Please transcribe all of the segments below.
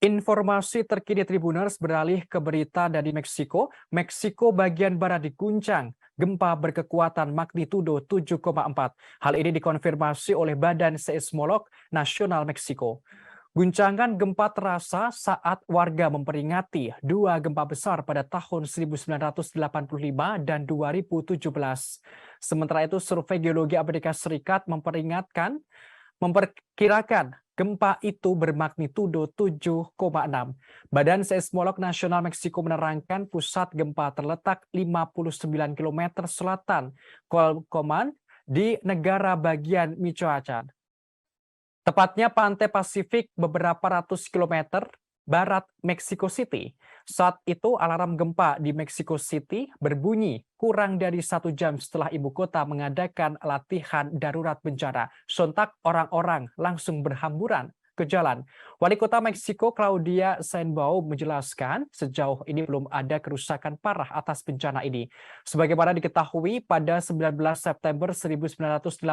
Informasi terkini Tribuners beralih ke berita dari Meksiko. Meksiko bagian barat diguncang gempa berkekuatan magnitudo 7,4. Hal ini dikonfirmasi oleh Badan Seismolog Nasional Meksiko. Guncangan gempa terasa saat warga memperingati dua gempa besar pada tahun 1985 dan 2017. Sementara itu, survei geologi Amerika Serikat memperkirakan gempa itu bermagnitudo 7,6. Badan Seismolog Nasional Meksiko menerangkan pusat gempa terletak 59 km selatan Colcoman di negara bagian Michoacán. Tepatnya pantai Pasifik beberapa ratus kilometer barat Mexico City. Saat itu alarm gempa di Mexico City berbunyi kurang dari 1 jam setelah ibu kota mengadakan latihan darurat bencana. Sontak orang-orang langsung berhamburan ke jalan. Wali Kota Meksiko Claudia Sheinbaum menjelaskan sejauh ini belum ada kerusakan parah atas bencana ini. Sebagaimana diketahui pada 19 September 1985,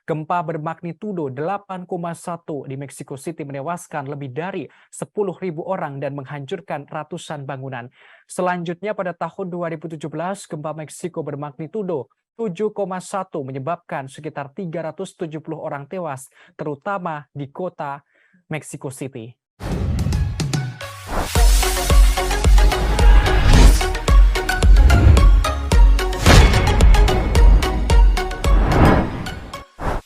gempa bermagnitudo 8,1 di Mexico City menewaskan lebih dari 10.000 orang dan menghancurkan ratusan bangunan. Selanjutnya pada tahun 2017, gempa Meksiko bermagnitudo 7,1 menyebabkan sekitar 370 orang tewas, terutama di kota Mexico City.